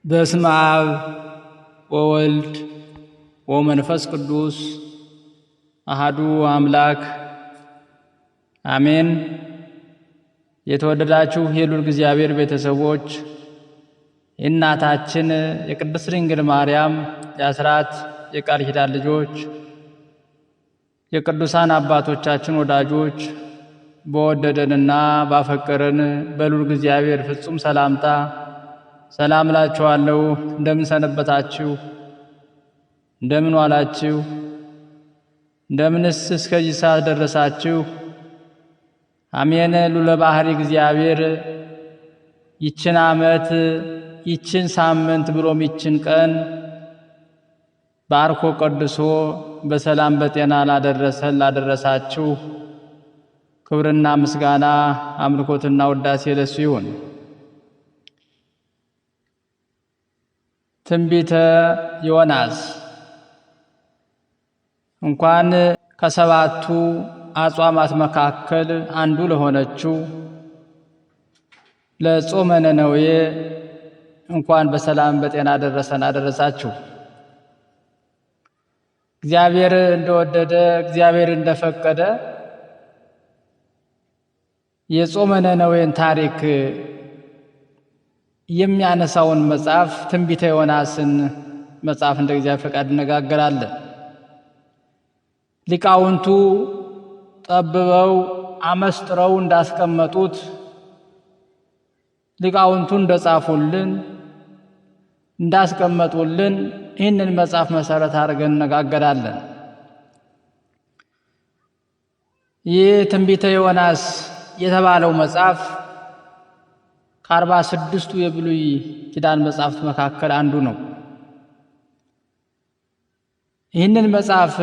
በስመ አብ ወወልድ ወመንፈስ ቅዱስ አሃዱ አምላክ አሜን። የተወደዳችሁ የልዑል እግዚአብሔር ቤተሰቦች የእናታችን የቅድስት ድንግል ማርያም የአስራት የቃል ኪዳን ልጆች የቅዱሳን አባቶቻችን ወዳጆች በወደደንና ባፈቀረን በልዑል እግዚአብሔር ፍጹም ሰላምታ ሰላም እላችኋለሁ። እንደምን ሰነበታችሁ? እንደምን ዋላችሁ? እንደምንስ እስከዚህ ሰዓት ደረሳችሁ? አሜን። ልዑለ ባሕርይ እግዚአብሔር ይችን ዓመት ይችን ሳምንት ብሎም ይችን ቀን ባርኮ ቀድሶ በሰላም በጤና ላደረሰን ላደረሳችሁ ክብርና ምስጋና አምልኮትና ውዳሴ ለሱ ይሁን። ትንቢተ ዮናስ እንኳን ከሰባቱ አጽዋማት መካከል አንዱ ለሆነችው ለጾመ ነነዌ እንኳን በሰላም በጤና ደረሰን አደረሳችሁ። እግዚአብሔር እንደወደደ እግዚአብሔር እንደፈቀደ የጾመ ነነዌን ታሪክ የሚያነሳውን መጽሐፍ ትንቢተ ዮናስን መጽሐፍ እንደ እግዚአብሔር ፈቃድ እነጋገራለን። ሊቃውንቱ ጠብበው አመስጥረው እንዳስቀመጡት ሊቃውንቱ እንደጻፉልን እንዳስቀመጡልን ይህንን መጽሐፍ መሰረት አድርገን እነጋገራለን። ይህ ትንቢተ ዮናስ የተባለው መጽሐፍ ከ46ቱ የብሉይ ኪዳን መጽሐፍት መካከል አንዱ ነው። ይህንን መጽሐፍ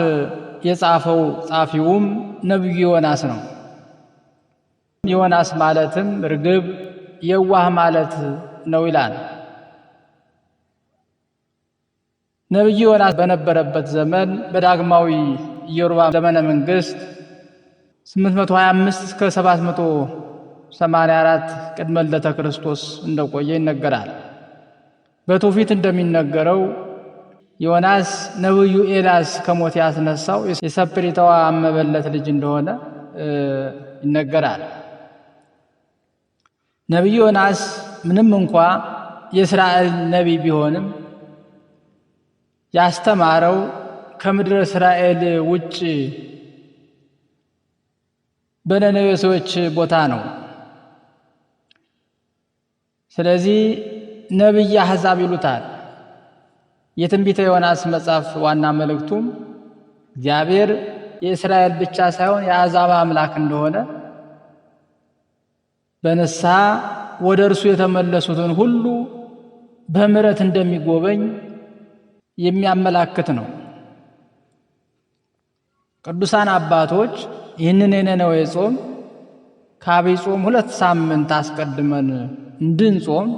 የጻፈው ጻፊውም ነቢዩ ዮናስ ነው። ዮናስ ማለትም ርግብ የዋህ ማለት ነው ይላል። ነቢዩ ዮናስ በነበረበት ዘመን በዳግማዊ ኢዮርብዓም ዘመነ መንግስት 825 እስከ 784 ቅድመ ልደተ ክርስቶስ እንደቆየ ይነገራል። በትውፊት እንደሚነገረው ዮናስ ነቢዩ ኤልያስ ከሞት ያስነሳው የሰፕሪታዋ መበለት ልጅ እንደሆነ ይነገራል። ነቢዩ ዮናስ ምንም እንኳ የእስራኤል ነቢይ ቢሆንም ያስተማረው ከምድረ እስራኤል ውጭ በነነዌ ሰዎች ቦታ ነው። ስለዚህ ነቢየ አሕዛብ ይሉታል። የትንቢተ ዮናስ መጽሐፍ ዋና መልእክቱም እግዚአብሔር የእስራኤል ብቻ ሳይሆን የአሕዛብ አምላክ እንደሆነ በንስሐ ወደ እርሱ የተመለሱትን ሁሉ በምሕረት እንደሚጎበኝ የሚያመላክት ነው። ቅዱሳን አባቶች ይህንን የነነዌ ጾም ከዐቢይ ጾም 2 ሳምንት አስቀድመን እንድንጾም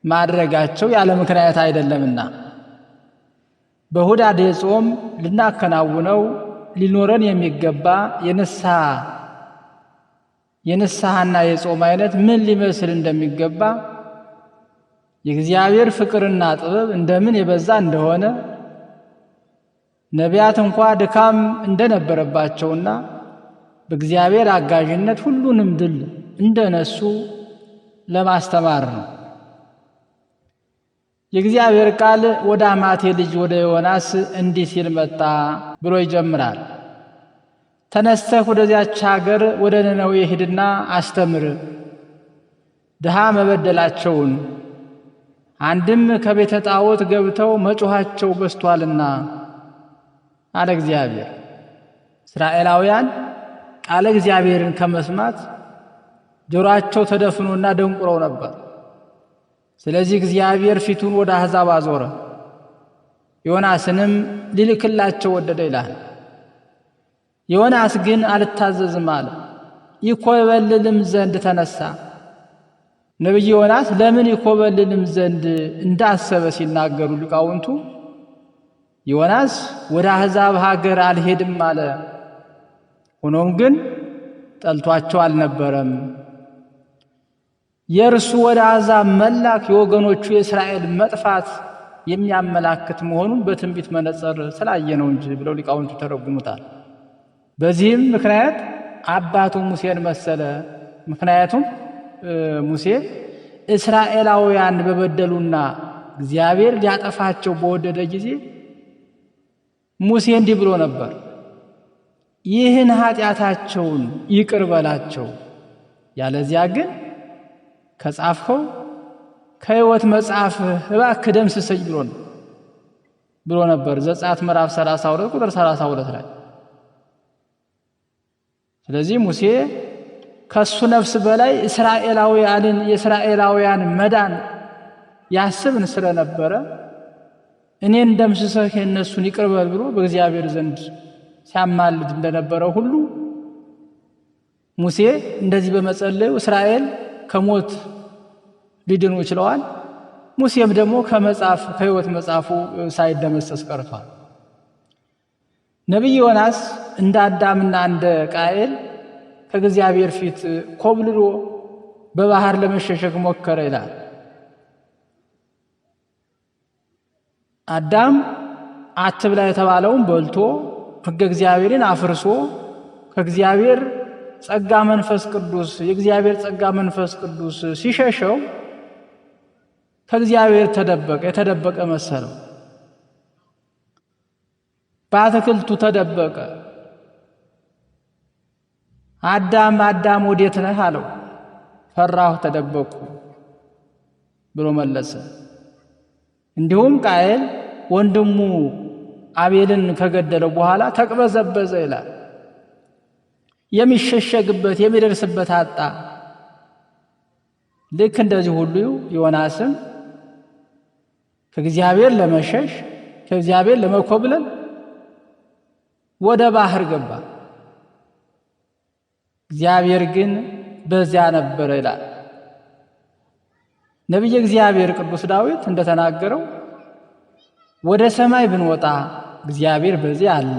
ማድረጋቸው ያለ ምክንያት አይደለምና በሁዳዴ ጾም ልናከናውነው ሊኖረን የሚገባ የንስሐና የጾም አይነት ምን ሊመስል እንደሚገባ የእግዚአብሔር ፍቅርና ጥበብ እንደምን የበዛ እንደሆነ ነቢያት እንኳ ድካም እንደነበረባቸውና በእግዚአብሔር አጋዥነት ሁሉንም ድል እንደነሱ ለማስተማር ነው። የእግዚአብሔር ቃል ወደ አማቴ ልጅ ወደ ዮናስ እንዲህ ሲል መጣ ብሎ ይጀምራል። ተነስተህ ወደዚያች ሀገር ወደ ነነዌ ሂድና አስተምር፣ ድሃ መበደላቸውን አንድም ከቤተ ጣዖት ገብተው መጮኻቸው በስቷልና አለ እግዚአብሔር። እስራኤላውያን ቃለ እግዚአብሔርን ከመስማት ጆሮአቸው ተደፍኖና ደንቁረው ነበር። ስለዚህ እግዚአብሔር ፊቱን ወደ አሕዛብ አዞረ፣ ዮናስንም ሊልክላቸው ወደደ ይላል። ዮናስ ግን አልታዘዝም አለ፣ ይኮበልልም ዘንድ ተነሳ። ነቢዩ ዮናስ ለምን ይኮበልልም ዘንድ እንዳሰበ ሲናገሩ ሊቃውንቱ ዮናስ ወደ አሕዛብ ሀገር አልሄድም አለ። ሆኖም ግን ጠልቷቸው አልነበረም። የእርሱ ወደ አሕዛብ መላክ የወገኖቹ የእስራኤል መጥፋት የሚያመላክት መሆኑን በትንቢት መነጽር ስላየ ነው እንጂ ብለው ሊቃውንቱ ተረጉሙታል። በዚህም ምክንያት አባቱ ሙሴን መሰለ። ምክንያቱም ሙሴ እስራኤላውያን በበደሉና እግዚአብሔር ሊያጠፋቸው በወደደ ጊዜ ሙሴ እንዲህ ብሎ ነበር፣ ይህን ኃጢአታቸውን ይቅር በላቸው፣ ያለዚያ ግን ከጻፍኸው ከሕይወት መጽሐፍ እባክህ ደምስሰኝ ብሎ ነበር። ዘጸአት ምዕራፍ 32 ቁጥር 32 ላይ። ስለዚህ ሙሴ ከሱ ነፍስ በላይ የእስራኤላውያን መዳን ያስብን ስለነበረ እኔን ደምስሰህ የእነሱን ይቅር በል ብሎ በእግዚአብሔር ዘንድ ሲያማልድ እንደነበረው ሁሉ ሙሴ እንደዚህ በመጸለዩ እስራኤል ከሞት ሊድኑ ይችለዋል። ሙሴም ደግሞ ከሕይወት መጽሐፉ ሳይደመሰስ ቀርቷል። ነቢይ ዮናስ እንደ አዳምና እንደ ቃየል ከእግዚአብሔር ፊት ኮብልሎ በባህር ለመሸሸግ ሞከረ ይላል። አዳም አትብላ የተባለውን በልቶ ሕገ እግዚአብሔርን አፍርሶ ከእግዚአብሔር የእግዚአብሔር ጸጋ መንፈስ ቅዱስ ሲሸሸው ከእግዚአብሔር የተደበቀ መሰለው። በአትክልቱ ተደበቀ። አዳም ወዴት ነህ አለው። ፈራሁ ተደበቅኩ ብሎ መለሰ። እንዲሁም ቃየል ወንድሙ አቤልን ከገደለው በኋላ ተቅበዘበዘ ይላል። የሚሸሸግበት የሚደርስበት አጣ። ልክ እንደዚህ ሁሉ ዮናስም ከእግዚአብሔር ለመሸሽ ከእግዚአብሔር ለመኮብለል ወደ ባህር ገባ። እግዚአብሔር ግን በዚያ ነበረ ይላል። ነቢየ እግዚአብሔር ቅዱስ ዳዊት እንደተናገረው ወደ ሰማይ ብንወጣ እግዚአብሔር በዚያ አለ፣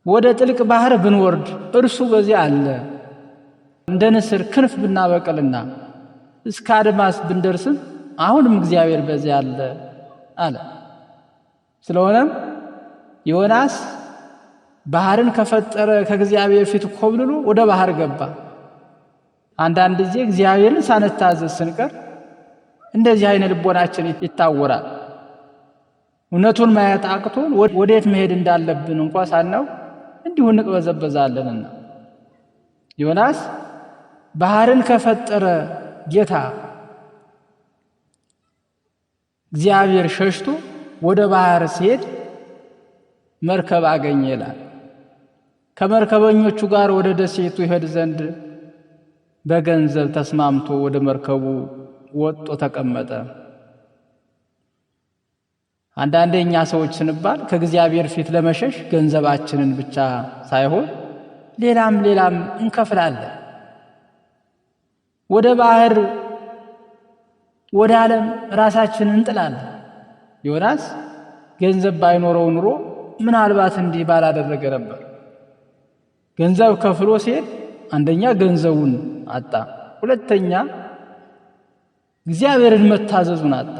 ወደ ጥልቅ ባህር ብንወርድ እርሱ በዚያ አለ፣ እንደ ንስር ክንፍ ብናበቅልና እስከ አድማስ ብንደርስም አሁንም እግዚአብሔር በዚያ አለ። ስለሆነም ዮናስ ባህርን ከፈጠረ ከእግዚአብሔር ፊት ኮብልሎ ወደ ባህር ገባ። አንዳንድ ጊዜ እግዚአብሔርን ሳንታዘዝ ስንቀር እንደዚህ አይነት ልቦናችን ይታወራል። እውነቱን ማየት አቅቶን ወዴት መሄድ እንዳለብን እንኳን ሳናውቅ እንዲሁ እንቅበዘበዛለንና ዮናስ ባህርን ከፈጠረ ጌታ እግዚአብሔር ሸሽቶ ወደ ባህር ሲሄድ መርከብ አገኘ ይላል። ከመርከበኞቹ ጋር ወደ ደሴቱ ይሄድ ዘንድ በገንዘብ ተስማምቶ ወደ መርከቡ ወጥቶ ተቀመጠ። አንዳንዴ እኛ ሰዎች ስንባል ከእግዚአብሔር ፊት ለመሸሽ ገንዘባችንን ብቻ ሳይሆን ሌላም እንከፍላለን። ወደ ባህር ወደ ዓለም ራሳችንን እንጥላለን። ዮናስ ገንዘብ ባይኖረው ኑሮ ምናልባት እንዲህ ባላደረገ ነበር። ገንዘብ ከፍሎ ሲሄድ አንደኛ ገንዘቡን አጣ፣ ሁለተኛ እግዚአብሔርን መታዘዙን አጣ።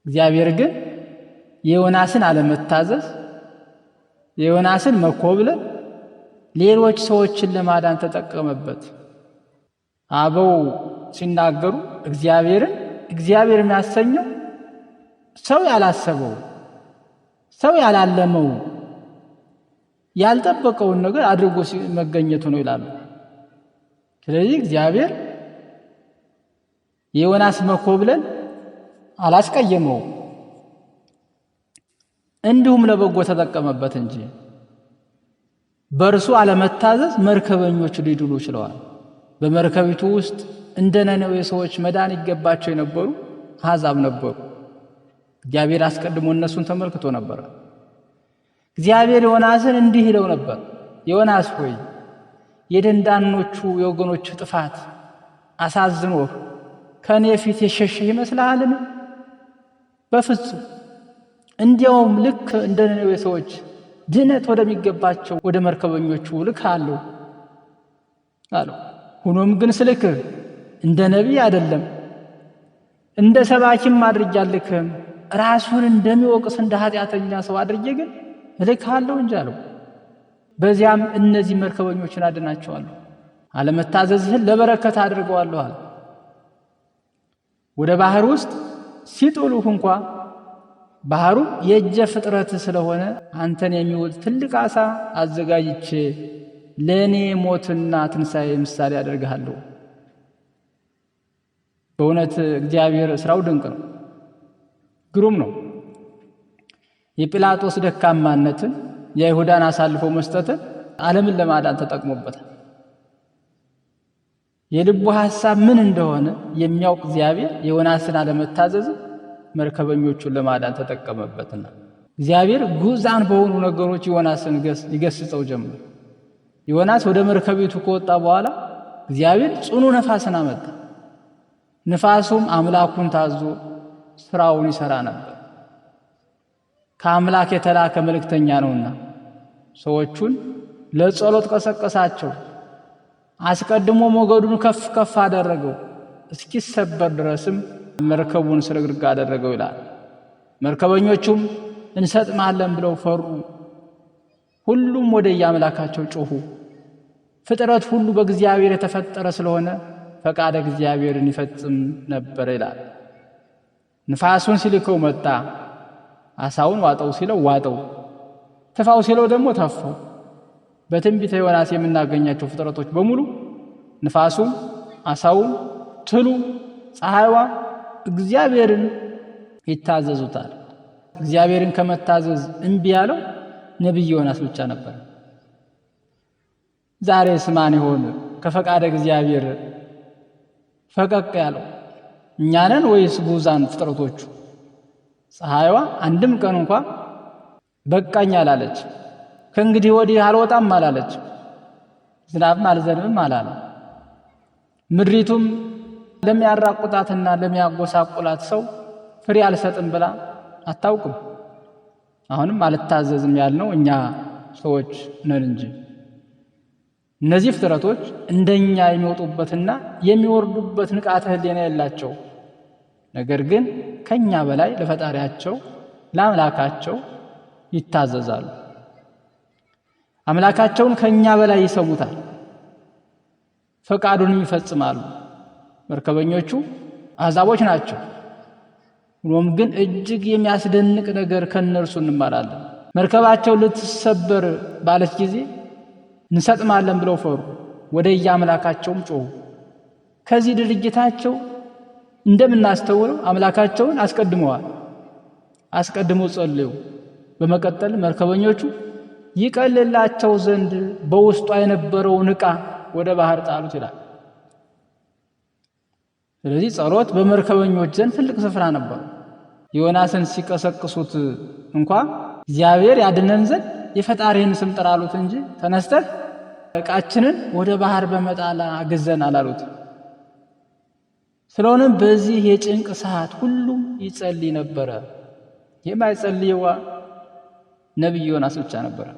እግዚአብሔር ግን የዮናስን አለመታዘዝ፣ የዮናስን መኮብለል ሌሎች ሰዎችን ለማዳን ተጠቀመበት። አበው ሲናገሩ እግዚአብሔር የሚያሰኘው ሰው ያላሰበው፣ ሰው ያላለመው፣ ያልጠበቀውን ነገር አድርጎ መገኘቱ ነው ይላሉ። ስለዚህ እግዚአብሔር የዮናስ መኮብለል አላስቀየመው፣ እንዲሁም ለበጎ ተጠቀመበት እንጂ በእርሱ አለመታዘዝ መርከበኞች ሊድኑ ችለዋል። በመርከቢቱ ውስጥ እንደ ነነዌ ሰዎች መዳን ይገባቸው የነበሩ አሕዛብ ነበሩ። እግዚአብሔር አስቀድሞ እነሱን ተመልክቶ ነበር። እግዚአብሔር ዮናስን እንዲህ ይለው ነበር፣ ዮናስ ሆይ የደንዳኖቹ የወገኖች ጥፋት አሳዝኖህ ከእኔ ፊት የሸሸህ ይመስልሃልን? በፍጹም። እንዲያውም ልክ እንደ ነነዌ ሰዎች ድነት ወደሚገባቸው ወደ መርከበኞቹ ልክሃለሁ አለው። ሆኖም ግን ስልክህ እንደ ነቢይ አይደለም፣ እንደ ሰባኪም አድርጌ አልልክህም። ራሱን እንደሚወቅስ እንደ ኃጢአተኛ ሰው አድርጌ ግን እልክሃለሁ እንጂ አለው። በዚያም እነዚህ መርከበኞችን አድናቸዋለሁ፣ አለመታዘዝህን ለበረከት አድርገዋለሁ አለ። ወደ ባህር ውስጥ ሲጥሉህ እንኳ ባህሩ የእጀ ፍጥረት ስለሆነ አንተን የሚውጥ ትልቅ ዓሣ አዘጋጅቼ ለእኔ ሞትና ትንሣኤ ምሳሌ አደርግሃለሁ። በእውነት እግዚአብሔር ሥራው ድንቅ ነው፣ ግሩም ነው። የጲላጦስ ደካማነትን የይሁዳን አሳልፎ መስጠትን ዓለምን ለማዳን ተጠቅሞበታል። የልቡ ሐሳብ ምን እንደሆነ የሚያውቅ እግዚአብሔር የዮናስን አለመታዘዝ መርከበኞቹን ለማዳን ተጠቀመበትና እግዚአብሔር ጉዛን በሆኑ ነገሮች ዮናስን ይገስጸው ጀመር። ዮናስ ወደ መርከቢቱ ከወጣ በኋላ እግዚአብሔር ጽኑ ነፋስን አመጣ። ነፋሱም አምላኩን ታዞ ስራውን ይሰራ ነበር። ከአምላክ የተላከ መልእክተኛ ነውና ሰዎቹን ለጸሎት ቀሰቀሳቸው። አስቀድሞ ሞገዱን ከፍ ከፍ አደረገው፣ እስኪሰበር ድረስም መርከቡን ስርግርግ አደረገው ይላል። መርከበኞቹም እንሰጥማለን ብለው ፈሩ። ሁሉም ወደ የአምላካቸው ጮኹ። ፍጥረት ሁሉ በእግዚአብሔር የተፈጠረ ስለሆነ ፈቃደ እግዚአብሔርን ይፈጽም ነበር ይላል። ንፋሱን ሲልከው መጣ፣ ዓሣውን ዋጠው ሲለው ዋጠው፣ ትፋው ሲለው ደግሞ ተፋው። በትንቢተ ዮናስ የምናገኛቸው ፍጥረቶች በሙሉ ንፋሱም፣ ዓሣውም፣ ትሉ፣ ፀሐይዋ እግዚአብሔርን ይታዘዙታል። እግዚአብሔርን ከመታዘዝ እምቢ ያለው ነቢይ ዮናስ ብቻ ነበር። ዛሬስ ማን ይሆን ከፈቃደ እግዚአብሔር ፈቀቅ ያለው? እኛ ነን ወይስ ጉዛን ፍጥረቶቹ? ፀሐይዋ አንድም ቀን እንኳ በቃኝ አላለች። ከእንግዲህ ወዲህ አልወጣም አላለች። ዝናብም አልዘንብም አላለ። ምድሪቱም ለሚያራቁጣትና ለሚያጎሳቁላት ሰው ፍሬ አልሰጥም ብላ አታውቅም። አሁንም አልታዘዝም ያልነው እኛ ሰዎች ነን እንጂ እነዚህ ፍጥረቶች እንደኛ የሚወጡበትና የሚወርዱበት ንቃተ ሕሊና የላቸው። ነገር ግን ከኛ በላይ ለፈጣሪያቸው ለአምላካቸው ይታዘዛሉ። አምላካቸውን ከኛ በላይ ይሰሙታል፣ ፈቃዱንም ይፈጽማሉ። መርከበኞቹ አሕዛቦች ናቸው። ሆኖም ግን እጅግ የሚያስደንቅ ነገር ከነርሱ እንማራለን። መርከባቸው ልትሰበር ባለች ጊዜ እንሰጥማለን ብለው ፈሩ። ወደ የአምላካቸውም ጮኹ። ከዚህ ድርጊታቸው እንደምናስተውለው አምላካቸውን አስቀድመው ጸለዩ። በመቀጠል መርከበኞቹ ይቀልላቸው ዘንድ በውስጧ የነበረውን ዕቃ ወደ ባህር ጣሉት ይላል። ስለዚህ ጸሎት በመርከበኞች ዘንድ ትልቅ ስፍራ ነበር። ዮናስን ሲቀሰቅሱት እንኳ እግዚአብሔር ያድነን ዘንድ የፈጣሪን ስም ጥራሉት እንጂ ተነስተህ ዕቃችንን ወደ ባህር በመጣል አግዘን አላሉት። ስለሆነም በዚህ የጭንቅ ሰዓት ሁሉም ይጸልይ ነበረ። የማይጸልየው ነቢይ ዮናስ ብቻ ነበረ።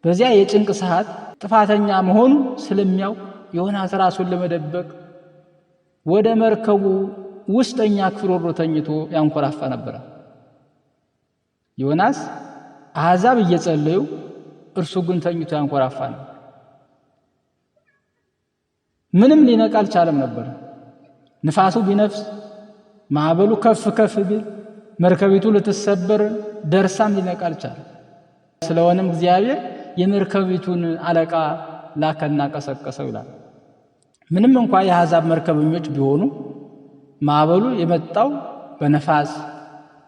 በዚያ የጭንቅ ሰዓት ጥፋተኛ መሆኑ ስለሚያውቅ ዮናስ ራሱን ለመደበቅ ወደ መርከቡ ውስጠኛ ክፍል ወርዶ ተኝቶ ያንኮራፋ ነበረ። ዮናስ አሕዛብ እየጸለዩ እርሱ ግን ተኝቶ ያንኮራፋ ነው። ምንም ሊነቃ አልቻለም ነበር። ንፋሱ ቢነፍስ ማዕበሉ ከፍ ከፍ ቢል መርከቢቱ ልትሰበር ደርሳም ሊነቃ አልቻለም። ስለሆነም እግዚአብሔር የመርከቢቱን አለቃ ላከና ቀሰቀሰው ይላል። ምንም እንኳ የአሕዛብ መርከበኞች ቢሆኑ ማዕበሉ የመጣው በነፋስ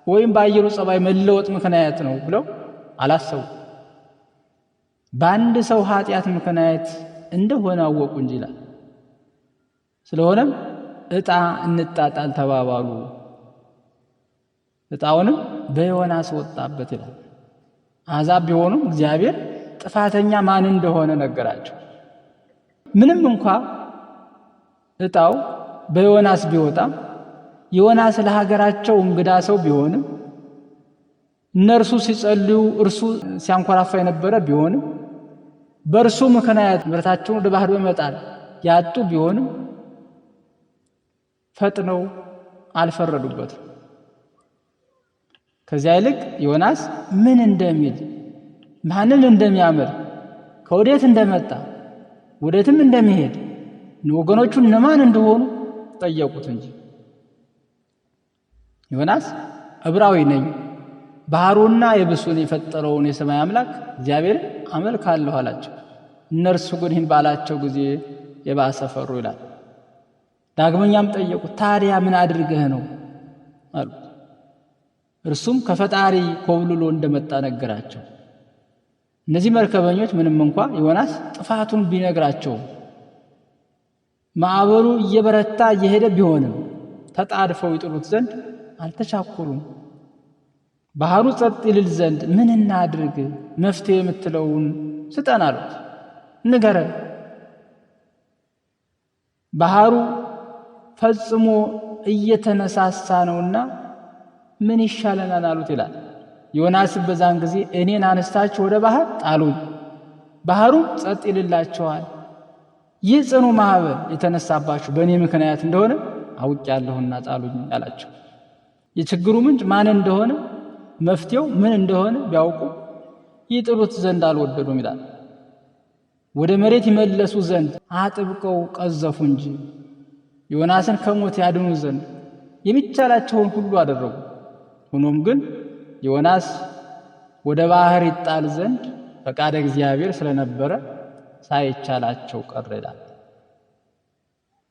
ወይም በአየሩ ጸባይ መለወጥ ምክንያት ነው ብለው አላሰቡ። በአንድ ሰው ኃጢአት ምክንያት እንደሆነ አወቁ እንጂ ይላል። ስለሆነም ዕጣ እንጣጣል ተባባሉ። ዕጣውንም በዮናስ ወጣበት ይላል። አሕዛብ ቢሆኑም እግዚአብሔር ጥፋተኛ ማን እንደሆነ ነገራቸው። ምንም እንኳ ዕጣው በዮናስ ቢወጣም ዮናስ ለሀገራቸው እንግዳ ሰው ቢሆንም እነርሱ ሲጸልዩ እርሱ ሲያንኮራፋ የነበረ ቢሆንም በእርሱ ምክንያት ምሕረታቸውን ወደ ባህር በመጣል ያጡ ቢሆንም ፈጥነው አልፈረዱበትም። ከዚያ ይልቅ ዮናስ ምን እንደሚል ማንን እንደሚያምር ከወዴት እንደመጣ ወዴትም እንደሚሄድ ወገኖቹ እነማን እንደሆኑ ጠየቁት እንጂ። ዮናስ ዕብራዊ ነኝ፣ ባህሩና የብሱን የፈጠረውን የሰማይ አምላክ እግዚአብሔርን አመልካለሁ አላቸው። እነርሱ ግን ይህን ባላቸው ጊዜ የባሰ ፈሩ ይላል። ዳግመኛም ጠየቁት፣ ታዲያ ምን አድርገህ ነው አሉት። እርሱም ከፈጣሪ ኮብልሎ እንደመጣ ነገራቸው። እነዚህ መርከበኞች ምንም እንኳ ዮናስ ጥፋቱን ቢነግራቸው ማዕበሉ እየበረታ እየሄደ ቢሆንም ተጣድፈው ይጥሉት ዘንድ አልተቻኮሉም። ባህሩ ጸጥ ይልል ዘንድ ምን እናድርግ? መፍትሄ የምትለውን ስጠን አሉት። ንገረን። ባህሩ ፈጽሞ እየተነሳሳ ነውና ምን ይሻለናል አሉት ይላል። ዮናስ በዛን ጊዜ እኔን አነስታችሁ ወደ ባህር ጣሉኝ፣ ባህሩ ጸጥ ይልላችኋል። ይህ ጽኑ ማዕበል የተነሳባችሁ በእኔ ምክንያት እንደሆነ አውቄአለሁና ጣሉኝ አላቸው። የችግሩ ምንጭ ማን እንደሆነ መፍትሄው ምን እንደሆነ ቢያውቁ ይጥሉት ዘንድ አልወደዱም ይላል። ወደ መሬት ይመለሱ ዘንድ አጥብቀው ቀዘፉ እንጂ ዮናስን ከሞት ያድኑ ዘንድ የሚቻላቸውን ሁሉ አደረጉ። ሆኖም ግን ዮናስ ወደ ባህር ይጣል ዘንድ ፈቃደ እግዚአብሔር ስለነበረ ሳይቻላቸው ቀረ ይላል።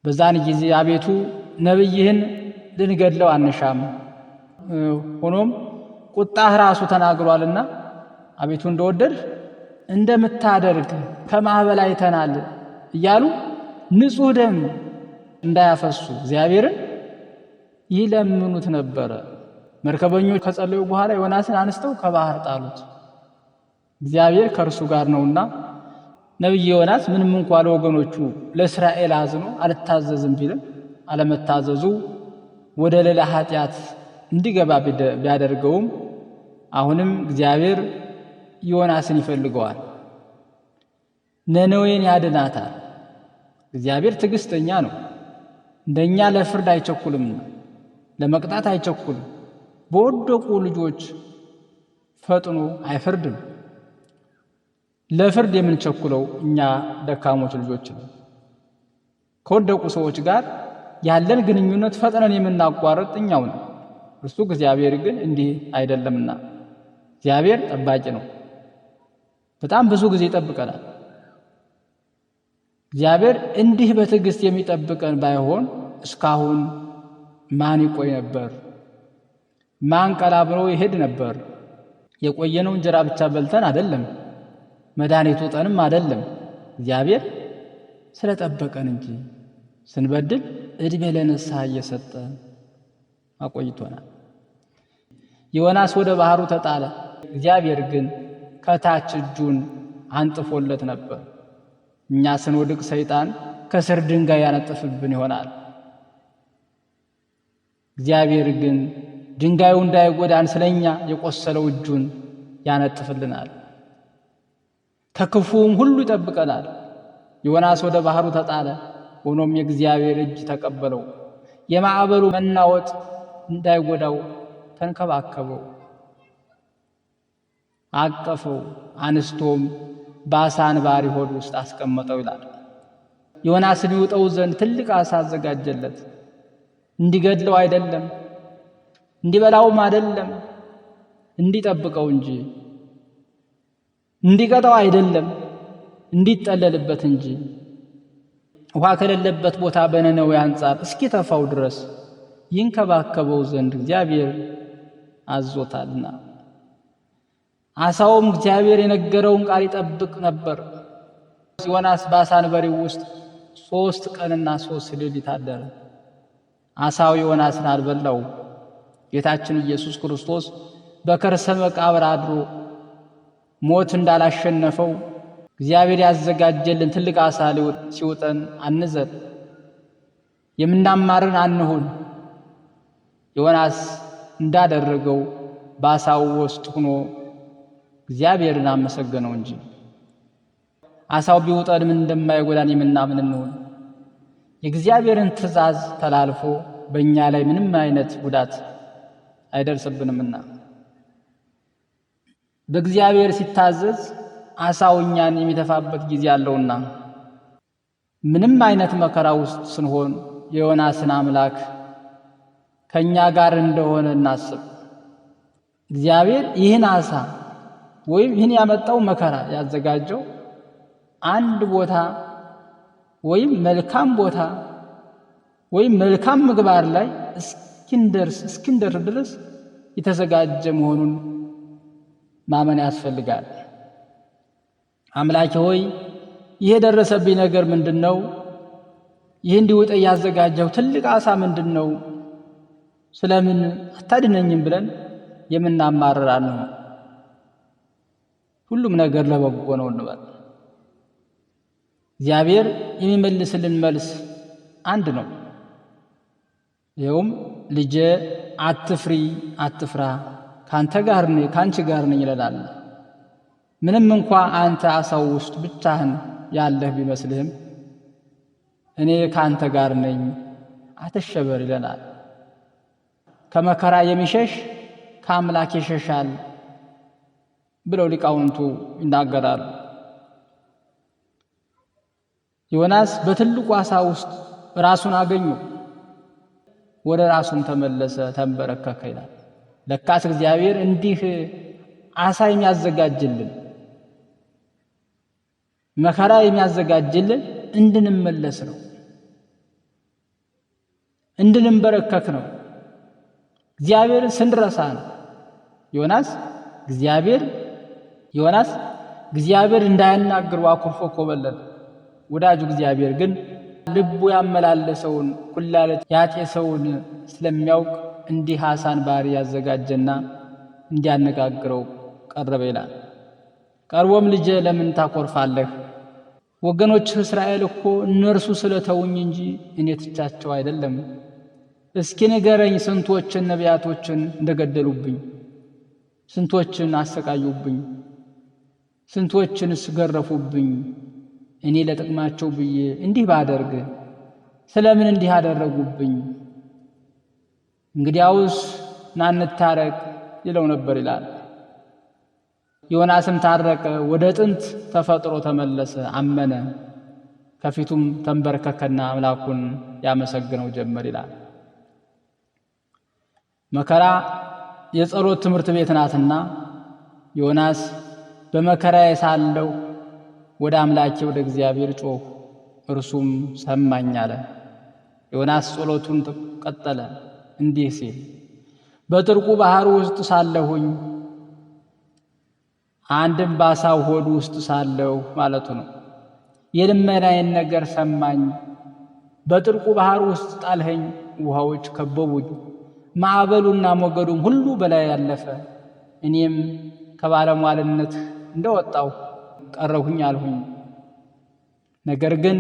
በዛን ጊዜ አቤቱ ነቢይህን ልንገድለው አንሻም፣ ሆኖም ቁጣህ ራሱ ተናግሯልና አቤቱ እንደወደድህ እንደምታደርግ ከማዕበል አይተናል እያሉ ንጹሕ ደም እንዳያፈሱ እግዚአብሔርን ይለምኑት ነበረ። መርከበኞች ከጸለዩ በኋላ ዮናስን አንስተው ከባህር ጣሉት። እግዚአብሔር ከእርሱ ጋር ነውና ነቢይ ዮናስ ምንም እንኳ ለወገኖቹ ለእስራኤል አዝኖ አልታዘዝም ቢልም አለመታዘዙ ወደ ሌላ ኃጢአት እንዲገባ ቢያደርገውም አሁንም እግዚአብሔር ዮናስን ይፈልገዋል። ነነዌን ያድናታል። እግዚአብሔር ትዕግሥተኛ ነው። እንደኛ ለፍርድ አይቸኩልምና ለመቅጣት አይቸኩልም። በወደቁ ልጆች ፈጥኖ አይፈርድም። ለፍርድ የምንቸኩለው እኛ ደካሞች ልጆች ነው። ከወደቁ ሰዎች ጋር ያለን ግንኙነት ፈጥነን የምናቋርጥ እኛው ነው። እርሱ እግዚአብሔር ግን እንዲህ አይደለምና እግዚአብሔር ጠባቂ ነው። በጣም ብዙ ጊዜ ይጠብቀናል። እግዚአብሔር እንዲህ በትዕግሥት የሚጠብቀን ባይሆን እስካሁን ማን ይቆይ ነበር? ማን ቀላ ብሎ ይሄድ ነበር? የቆየነው እንጀራ ብቻ በልተን አይደለም፣ መድኃኒቱ ጠንም አይደለም። እግዚአብሔር ስለጠበቀን እንጂ ስንበድል ዕድሜ ለንስሐ እየሰጠ አቆይቶናል። ዮናስ ወደ ባህሩ ተጣለ። እግዚአብሔር ግን ከታች እጁን አንጥፎለት ነበር። እኛ ስንወድቅ ሰይጣን ከስር ድንጋይ ያነጥፍብን ይሆናል። እግዚአብሔር ግን ድንጋዩ እንዳይጎዳን ስለኛ የቆሰለው እጁን ያነጥፍልናል። ከክፉም ሁሉ ይጠብቀናል። ዮናስ ወደ ባህሩ ተጣለ። ሆኖም የእግዚአብሔር እጅ ተቀበለው። የማዕበሉ መናወጥ እንዳይጎዳው ተንከባከበው፣ አቀፈው፣ አንስቶም በአሳ አንባሪ ሆድ ውስጥ አስቀመጠው ይላል። ዮናስን ይውጠው ዘንድ ትልቅ አሳ አዘጋጀለት። እንዲገድለው አይደለም፣ እንዲበላውም አይደለም፣ እንዲጠብቀው እንጂ። እንዲቀጣው አይደለም፣ እንዲጠለልበት እንጂ። ውሃ ከሌለበት ቦታ በነነዌ አንጻር እስኪተፋው ድረስ ይንከባከበው ዘንድ እግዚአብሔር አዞታልና። አሳውም እግዚአብሔር የነገረውን ቃል ይጠብቅ ነበር። ዮናስ በአሳ አንበሪው ውስጥ 3 ቀንና 3 ሌሊት አደረ። አሳው ዮናስን አልበላው። ጌታችን ኢየሱስ ክርስቶስ በከርሰ መቃብር አድሮ ሞት እንዳላሸነፈው እግዚአብሔር ያዘጋጀልን ትልቅ አሳ ሲውጠን አንዘር፣ የምናማርን አንሁን። ዮናስ እንዳደረገው በአሳው ውስጥ ሆኖ እግዚአብሔርን አመሰገነው እንጂ። አሳው ቢውጠን ምን እንደማይጎዳን የምናምን እንሁን። የእግዚአብሔርን ትእዛዝ ተላልፎ በእኛ ላይ ምንም አይነት ጉዳት አይደርስብንምና በእግዚአብሔር ሲታዘዝ ዓሣው እኛን የሚተፋበት ጊዜ አለውና ምንም አይነት መከራ ውስጥ ስንሆን የዮናስን አምላክ ከእኛ ጋር እንደሆነ እናስብ። እግዚአብሔር ይህን ዓሣ ወይም ይህን ያመጣው መከራ ያዘጋጀው አንድ ቦታ ወይም መልካም ቦታ ወይም መልካም ምግባር ላይ እስኪንደርስ ድረስ የተዘጋጀ መሆኑን ማመን ያስፈልጋል። አምላኬ ሆይ ይሄ የደረሰብኝ ነገር ምንድነው? ይህ እንዲውጥ ያዘጋጀው ትልቅ ዓሣ ምንድነው? ስለምን አታድነኝም ብለን የምናማርራን ነው። ሁሉም ነገር ለበጎ ነው እንበል። እግዚአብሔር የሚመልስልን መልስ አንድ ነው። ይኸውም ልጄ አትፍሪ፣ አትፍራ፣ ካንተ ጋር ነኝ፣ ካንቺ ጋር ነኝ ይላል። ምንም እንኳ አንተ ዓሣው ውስጥ ብቻህን ያለህ ቢመስልህም እኔ ካንተ ጋር ነኝ፣ አትሸበር ይለናል። ከመከራ የሚሸሽ ከአምላክ ይሸሻል ብለው ሊቃውንቱ ይናገራሉ። ዮናስ በትልቁ ዓሣ ውስጥ ራሱን አገኘው፣ ወደ ራሱም ተመለሰ፣ ተንበረከከ ይላል። ለካስ እግዚአብሔር እንዲህ ዓሣ የሚያዘጋጅልን መከራ የሚያዘጋጅልን እንድንመለስ ነው፣ እንድንበረከክ ነው። እግዚአብሔር ስንረሳ ነው። ዮናስ እግዚአብሔር እንዳያናግር አኩርፎ ኮበለለ። ወዳጁ እግዚአብሔር ግን ልቡ ያመላለሰውን ኩላለት ያጤሰውን ስለሚያውቅ እንዲህ ዓሣን ባሕሪ ያዘጋጀና እንዲያነጋግረው ቀረበ ይላል። ቀርቦም ልጄ ለምን ታኮርፋለህ? ወገኖችህ እስራኤል እኮ እነርሱ ስለተውኝ እንጂ እኔ ትቻቸው አይደለም። እስኪ ንገረኝ፣ ስንቶችን ነቢያቶችን እንደገደሉብኝ፣ ስንቶችን አሰቃዩብኝ፣ ስንቶችንስ ገረፉብኝ። እኔ ለጥቅማቸው ብዬ እንዲህ ባደርግ ስለምን እንዲህ አደረጉብኝ? እንግዲያውስ ና እንታረቅ ይለው ነበር ይላል። ዮናስም ታረቀ፣ ወደ ጥንት ተፈጥሮ ተመለሰ፣ አመነ። ከፊቱም ተንበረከከና አምላኩን ያመሰግነው ጀመር ይላል። መከራ የጸሎት ትምህርት ቤት ናትና ዮናስ በመከራዬ ሳለሁ ወደ አምላኬ ወደ እግዚአብሔር ጮኽሁ፣ እርሱም ሰማኝ አለ። ዮናስ ጸሎቱን ቀጠለ እንዲህ ሲል በጥልቁ ባሕር ውስጥ ሳለሁኝ አንድም በዓሣው ሆድ ውስጥ ሳለሁ ማለቱ ነው። የልመናዬን ነገር ሰማኝ። በጥልቁ ባሕር ውስጥ ጣልኸኝ፣ ውሃዎች ከበቡኝ፣ ማዕበሉና ሞገዱም ሁሉ በላይ ያለፈ። እኔም ከባለሟልነት እንደወጣሁ ቀረሁኝ አልሁኝ። ነገር ግን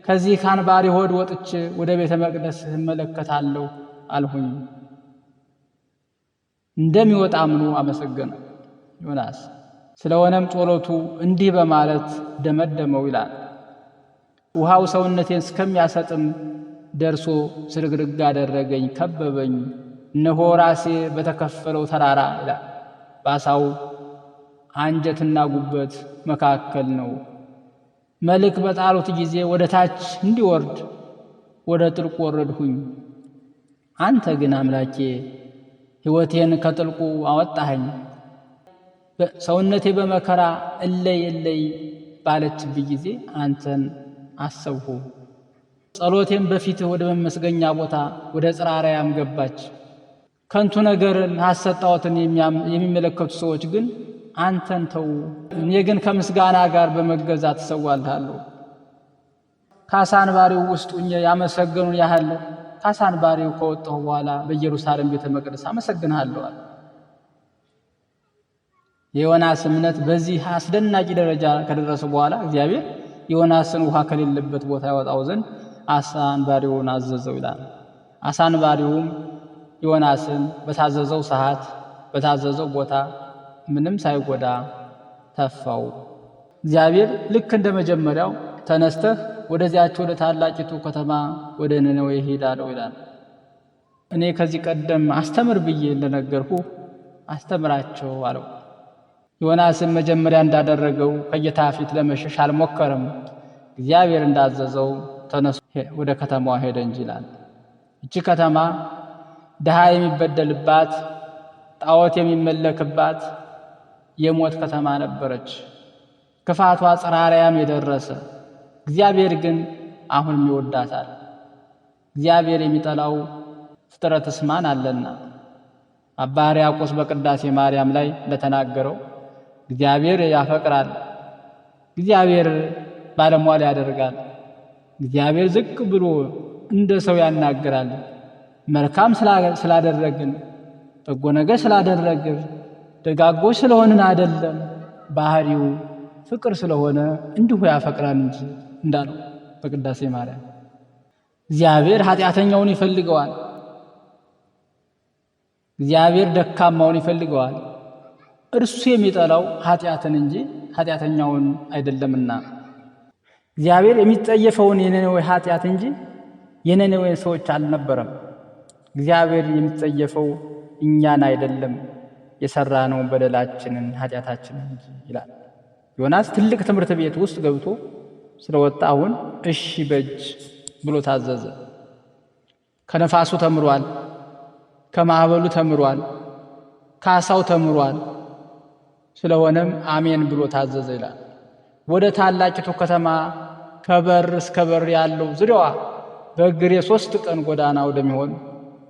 ከዚህ ከአንባሪ ሆድ ወጥቼ ወደ ቤተ መቅደስ እመለከታለሁ አልሁኝ። እንደሚወጣ አምኖ አመሰገነ ዮናስ። ስለሆነም ጸሎቱ እንዲህ በማለት ደመደመው ይላል። ውሃው ሰውነቴን እስከሚያሰጥም ደርሶ ስርግርግ አደረገኝ፣ ከበበኝ። እነሆ ራሴ በተከፈለው ተራራ ይላል። በዓሣው አንጀትና ጉበት መካከል ነው። መልክ በጣሉት ጊዜ ወደ ታች እንዲወርድ ወደ ጥልቁ ወረድሁኝ። አንተ ግን አምላኬ ሕይወቴን ከጥልቁ አወጣኸኝ። ሰውነቴ በመከራ እለይ እለይ ባለችብኝ ጊዜ አንተን አሰብሁ። ጸሎቴም በፊትህ ወደ መመስገኛ ቦታ ወደ ጽራራያም ገባች። ከንቱ ነገርን ሐሰት ጣዖትን የሚመለከቱ ሰዎች ግን አንተን ተው፣ እኔ ግን ከምስጋና ጋር በመገዛት እሰዋልሃለሁ። ከዓሣ አንባሪው ውስጥ ሆኜ ያመሰገኑን ያህል ከዓሣ አንባሪው ከወጣሁ በኋላ በኢየሩሳሌም ቤተ መቅደስ አመሰግንሃለሁ አለ። የዮናስ እምነት በዚህ አስደናቂ ደረጃ ከደረሰ በኋላ እግዚአብሔር ዮናስን ውሃ ከሌለበት ቦታ ያወጣው ዘንድ ዓሣ አንባሪውን አዘዘው ይላል። ዓሣ አንባሪውም ዮናስን በታዘዘው ሰዓት በታዘዘው ቦታ ምንም ሳይጎዳ ተፋው። እግዚአብሔር ልክ እንደ መጀመሪያው ተነስተህ ወደዚያች ወደ ታላቂቱ ከተማ ወደ ነነዌ ሄዳለሁ ይላል። እኔ ከዚህ ቀደም አስተምር ብዬ እንደነገርኩ አስተምራቸው አለው። ዮናስም መጀመሪያ እንዳደረገው ከጌታ ፊት ለመሸሽ አልሞከረም። እግዚአብሔር እንዳዘዘው ተነስቶ ወደ ከተማዋ ሄደ እንጂ ይላል። እቺ ከተማ ድሃ የሚበደልባት፣ ጣዖት የሚመለክባት የሞት ከተማ ነበረች። ክፋቷ ጽራሪያም የደረሰ፣ እግዚአብሔር ግን አሁንም ይወዳታል። እግዚአብሔር የሚጠላው ፍጥረትስ ማን አለና? አባ ሕርያቆስ በቅዳሴ ማርያም ላይ እንደተናገረው እግዚአብሔር ያፈቅራል፣ እግዚአብሔር ባለሟል ያደርጋል፣ እግዚአብሔር ዝቅ ብሎ እንደ ሰው ያናግራል። መልካም ስላደረግን በጎ ነገር ስላደረግን ደጋጎች ስለሆንን አይደለም፣ ባህሪው ፍቅር ስለሆነ እንዲሁ ያፈቅራል እንጂ እንዳለው በቅዳሴ ማርያም። እግዚአብሔር ኃጢአተኛውን ይፈልገዋል፣ እግዚአብሔር ደካማውን ይፈልገዋል። እርሱ የሚጠላው ኃጢአትን እንጂ ኃጢአተኛውን አይደለምና እግዚአብሔር የሚጸየፈውን የነነዌ ኃጢአት እንጂ የነነዌን ሰዎች አልነበረም። እግዚአብሔር የሚጸየፈው እኛን አይደለም የሰራነውን በደላችንን ኃጢአታችንን እንጂ ይላል። ዮናስ ትልቅ ትምህርት ቤት ውስጥ ገብቶ ስለወጣ አሁን እሺ በጅ ብሎ ታዘዘ። ከነፋሱ ተምሯል፣ ከማዕበሉ ተምሯል፣ ከአሳው ተምሯል። ስለሆነም አሜን ብሎ ታዘዘ ይላል። ወደ ታላቂቱ ከተማ ከበር እስከ በር ያለው ዙሪያዋ በእግር የ3 ቀን ጎዳና ወደሚሆን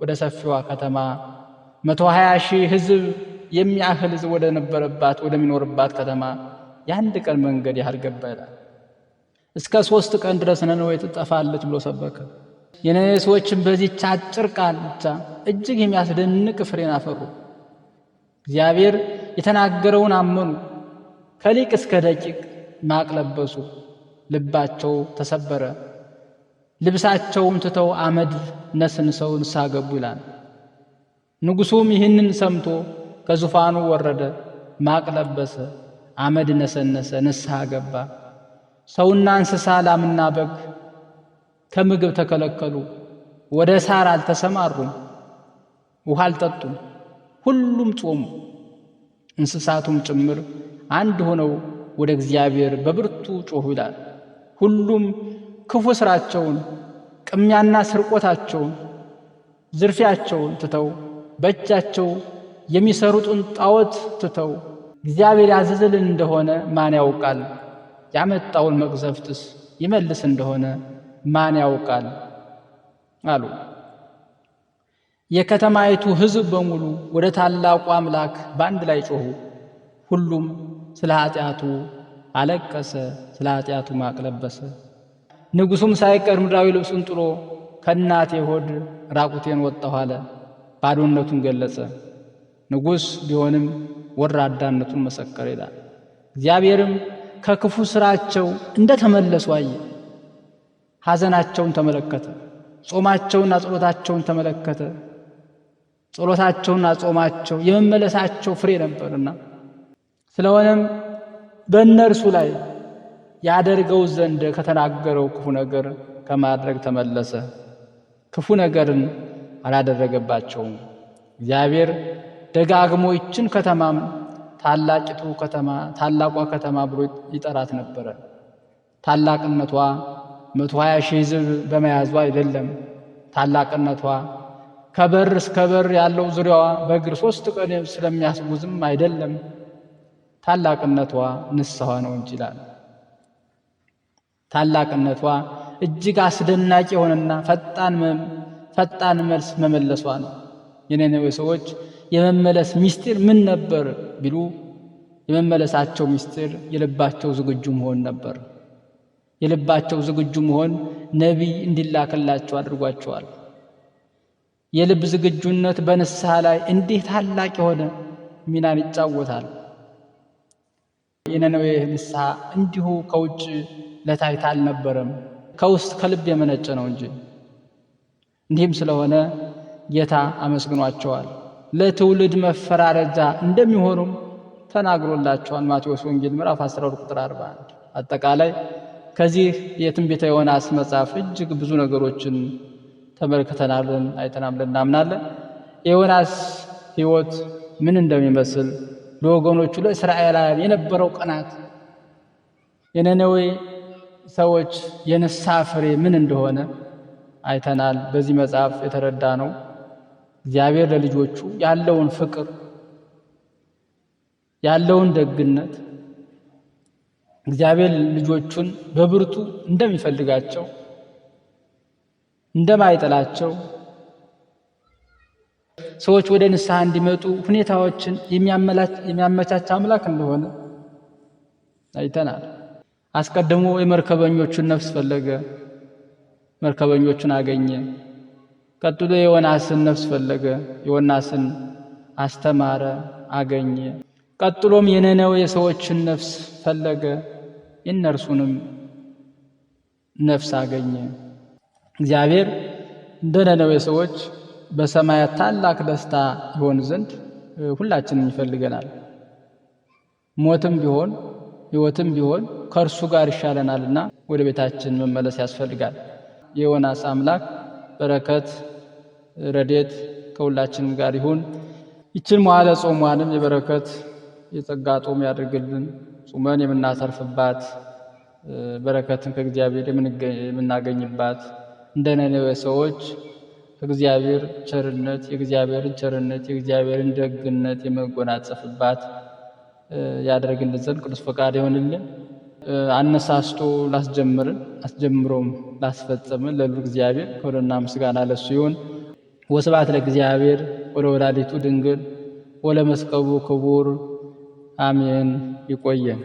ወደ ሰፊዋ ከተማ 120,000 ሕዝብ የሚያህል ሕዝብ ወደ ነበረባት ወደሚኖርባት ከተማ የ1 ቀን መንገድ ያህል ገባ ይላል። እስከ 3 ቀን ድረስ ነነዌ ትጠፋለች ብሎ ሰበከ። የነነዌ ሰዎችም በዚህች አጭር ቃል ብቻ እጅግ የሚያስደንቅ ፍሬን አፈሩ። እግዚአብሔር የተናገረውን አመኑ። ከሊቅ እስከ ደቂቅ ማቅ ለበሱ። ልባቸው ተሰበረ። ልብሳቸውን ትተው አመድ ነስንሰው ንስሐ ገቡ ይላል። ንጉሡም ይህንን ሰምቶ ከዙፋኑ ወረደ፣ ማቅ ለበሰ፣ አመድ ነሰነሰ፣ ንስሐ ገባ። ሰውና እንስሳ ላምና በግ ከምግብ ተከለከሉ። ወደ ሳር አልተሰማሩም፣ ውሃ አልጠጡም። ሁሉም ጾሙ። እንስሳቱም ጭምር አንድ ሆነው ወደ እግዚአብሔር በብርቱ ጮኹ ይላል። ሁሉም ክፉ ሥራቸውን፣ ቅሚያና ስርቆታቸውን፣ ዝርፊያቸውን ትተው በእጃቸው የሚሰሩትን ጣዖት ትተው እግዚአብሔር ያዘዘልን እንደሆነ ማን ያውቃል? ያመጣውን መቅሰፍትስ ይመልስ እንደሆነ ማን ያውቃል አሉ። የከተማይቱ ሕዝብ በሙሉ ወደ ታላቁ አምላክ በአንድ ላይ ጮኹ። ሁሉም ስለ ኃጢአቱ አለቀሰ፣ ስለ ኃጢአቱ ማቅ ለበሰ። ንጉሡም ሳይቀር ምድራዊ ልብሱን ጥሎ ከእናቴ ሆድ ራቁቴን ወጣሁ አለ። ባዶነቱን ገለጸ። ንጉሥ ቢሆንም ወራዳነቱን መሰከረ ይላል። እግዚአብሔርም ከክፉ ሥራቸው እንደተመለሱ አየ። ሐዘናቸውን ተመለከተ። ጾማቸውና ጸሎታቸውን ተመለከተ። ጸሎታቸውና ጾማቸው የመመለሳቸው ፍሬ ነበርና ስለሆነም በእነርሱ ላይ ያደርገው ዘንድ ከተናገረው ክፉ ነገር ከማድረግ ተመለሰ። ክፉ ነገርን አላደረገባቸውም። እግዚአብሔር ደጋግሞ ይችን ከተማም ታላቂቱ ከተማ፣ ታላቋ ከተማ ብሎ ይጠራት ነበረ። ታላቅነቷ 120,000 ሕዝብ በመያዟ አይደለም። ታላቅነቷ ከበር እስከ በር ያለው ዙሪያዋ በእግር 3 ቀን ስለሚያስጉዝም አይደለም። ታላቅነቷ ንስሐ ነው እንጂ ይላል። ታላቅነቷ እጅግ አስደናቂ የሆነና ፈጣን መልስ መመለሷ ነው። የነነዌ ሰዎች የመመለስ ምስጢር ምን ነበር ቢሉ የመመለሳቸው ምስጢር የልባቸው ዝግጁ መሆን ነበር። የልባቸው ዝግጁ መሆን ነቢይ እንዲላክላቸው አድርጓቸዋል። የልብ ዝግጁነት በንስሐ ላይ እንዲህ ታላቅ የሆነ ሚናን ይጫወታል። የነነዌ ንስሐ እንዲሁ ከውጭ ለታይታ አልነበረም፣ ከውስጥ ከልብ የመነጨ ነው እንጂ። እንዲህም ስለሆነ ጌታ አመስግኗቸዋል። ለትውልድ መፈራረጃ እንደሚሆኑም ተናግሮላቸዋል። ማቴዎስ ወንጌል ምዕራፍ 12 ቁጥር 41። አጠቃላይ ከዚህ የትንቢተ ዮናስ መጽሐፍ እጅግ ብዙ ነገሮችን ተመልክተናልን አይተናልን እናምናለን። የዮናስ ሕይወት ምን እንደሚመስል ለወገኖቹ ለእስራኤላውያን የነበረው ቅናት፣ የነነዌ ሰዎች የንስሐ ፍሬ ምን እንደሆነ አይተናል። በዚህ መጽሐፍ የተረዳ ነው። እግዚአብሔር ለልጆቹ ያለውን ፍቅር፣ ያለውን ደግነት፣ እግዚአብሔር ልጆቹን በብርቱ እንደሚፈልጋቸው፣ እንደማይጥላቸው፣ ሰዎች ወደ ንስሐ እንዲመጡ ሁኔታዎችን የሚያመቻች አምላክ እንደሆነ አይተናል። አስቀድሞ የመርከበኞቹን ነፍስ ፈለገ፣ መርከበኞቹን አገኘ። ቀጥሎ የዮናስን ነፍስ ፈለገ፣ ዮናስን አስተማረ፣ አገኘ። ቀጥሎም የነነዌ ሰዎችን ነፍስ ፈለገ፣ የእነርሱንም ነፍስ አገኘ። እግዚአብሔር እንደ ነነዌ ሰዎች በሰማያት ታላቅ ደስታ ይሆን ዘንድ ሁላችንም ይፈልገናል። ሞትም ቢሆን ሕይወትም ቢሆን ከእርሱ ጋር ይሻለናልና ወደ ቤታችን መመለስ ያስፈልጋል። የዮናስ አምላክ በረከት ረድኤት ከሁላችንም ጋር ይሁን። ይችን መዋዕለ ጾሟንም የበረከት የጸጋ ጾም ያድርግልን። ጾመን የምናተርፍባት በረከትን ከእግዚአብሔር የምናገኝባት እንደ ነነዌ ሰዎች ከእግዚአብሔር ቸርነት የእግዚአብሔርን ደግነት የመጎናጸፍባት ያደርግልን ዘንድ ቅዱስ ፈቃድ ይሆንልን። አነሳስቶ ላስጀምርን አስጀምሮም ላስፈጸምን ለልዑል እግዚአብሔር ክብርና ምስጋና ለሱ ይሁን። ወስብሐት ለእግዚአብሔር ወለወላዲቱ ድንግል ወለመስቀሉ ክቡር አሜን። ይቆየን።